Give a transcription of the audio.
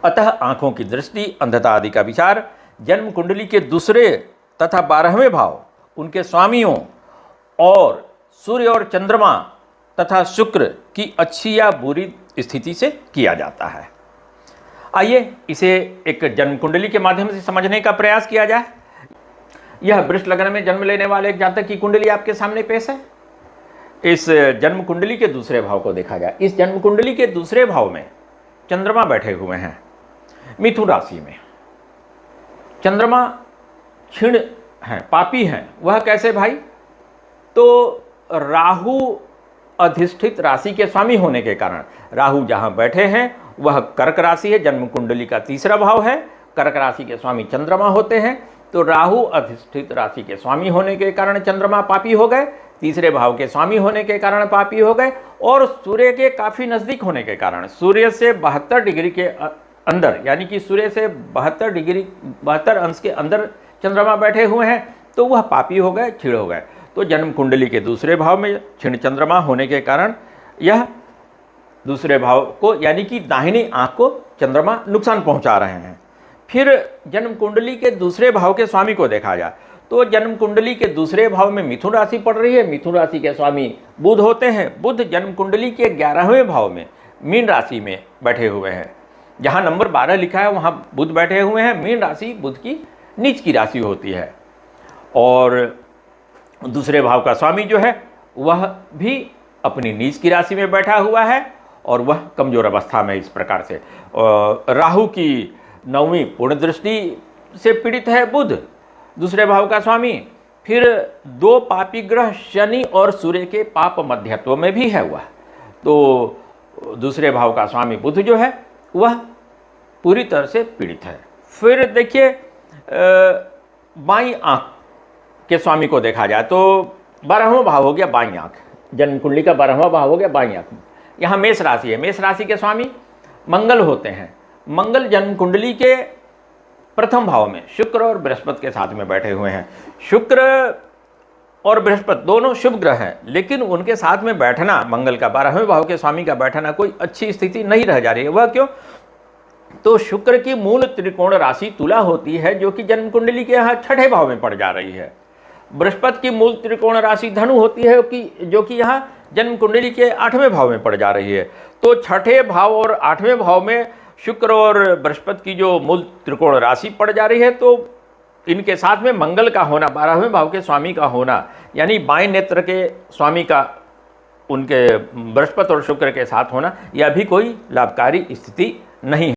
अतः आँखों की दृष्टि, अंधता आदि का विचार जन्म कुंडली के दूसरे तथा 12वें भाव, उनके स्वामियों और सूर्य और चंद्रमा तथा शुक्र की अच्छी या बुरी स्थिति से किया जाता है। आइए इसे एक जन्म कुंडली के माध्यम से समझने का प्रयास किया जाए। यह वृष लग्न में जन्म लेने वाले एक जातक की कुंडली आपके सामने पेश है। इस जन्म कुंडली के दूसरे भाव को देखा जाए। इस जन्म कुंडली के दूसरे भाव में चंद्रमा बैठे हुए हैं मिथुन राशि में। चंद्रमा क्षीण हैं, पापी हैं। वह कैसे भाई? तो राहु अधिष्ठित राशि के स्वामी होने के कारण, राहु जहां बैठे हैं वह कर्क राशि है, जन्म कुंडली का तीसरा भाव है। कर्क राशि के स्वामी चंद्रमा होते हैं। तो राहु अधिष्ठित राशि के स्वामी होने के कारण चंद्रमा पापी हो गए, तीसरे भाव के स्वामी होने के कारण पापी हो गए, और सूर्य के काफ़ी नज़दीक होने के कारण, सूर्य से 72 डिग्री के अंदर, यानी कि सूर्य से 72 अंश के अंदर चंद्रमा बैठे हुए हैं, तो वह पापी हो गए, क्षीण हो गए। तो जन्म कुंडली के दूसरे भाव में क्षीण चंद्रमा होने के कारण यह दूसरे भाव को, यानी कि दाहिनी आँख को चंद्रमा नुकसान पहुंचा रहे हैं। फिर जन्म कुंडली के दूसरे भाव के स्वामी को देखा जाए तो जन्म कुंडली के दूसरे भाव में मिथुन राशि पड़ रही है। मिथुन राशि के स्वामी बुध होते हैं। बुध जन्म कुंडली के 11वें भाव में मीन राशि में बैठे हुए हैं। जहाँ नंबर 12 लिखा है वहाँ बुध बैठे हुए हैं। मीन राशि बुध की नीच की राशि होती है, और दूसरे भाव का स्वामी जो है वह भी अपनी नीच की राशि में बैठा हुआ है, और वह कमजोर अवस्था में इस प्रकार से। राहु की 9वीं पूर्ण दृष्टि से पीड़ित है बुध, दूसरे भाव का स्वामी। फिर 2 पापी ग्रह शनि और सूर्य के पाप मध्यत्व में भी है वह। तो दूसरे भाव का स्वामी बुध जो है वह पूरी तरह से पीड़ित है। फिर देखिए बाईं आँख के स्वामी को देखा जाए तो 12वां भाव हो गया बाईं आँख। जन्म कुंडली का 12वां भाव हो गया बाईं आँख। यहाँ मेष राशि है। मेष राशि के स्वामी मंगल होते हैं। मंगल जन्म कुंडली के प्रथम भाव में शुक्र और बृहस्पति के साथ में बैठे हुए हैं। शुक्र और बृहस्पति दोनों शुभ ग्रह हैं, लेकिन उनके साथ में बैठना, मंगल का 12वें भाव के स्वामी का बैठना कोई अच्छी स्थिति नहीं रह जा रही है। वह क्यों? तो शुक्र की मूल त्रिकोण राशि तुला होती है, जो कि जन्म कुंडली के यहाँ 6ठे भाव में पड़ जा रही है। बृहस्पति की मूल त्रिकोण राशि धनु होती है, जो कि यहाँ जन्म कुंडली के 8वें भाव में पड़ जा रही है। तो 6ठे भाव और 8वें भाव में शुक्र और बृहस्पति की जो मूल त्रिकोण राशि पड़ जा रही है, तो इनके साथ में मंगल का होना, 12वें भाव के स्वामी का होना, यानी बाएं नेत्र के स्वामी का उनके बृहस्पति और शुक्र के साथ होना, यह भी कोई लाभकारी स्थिति नहीं है।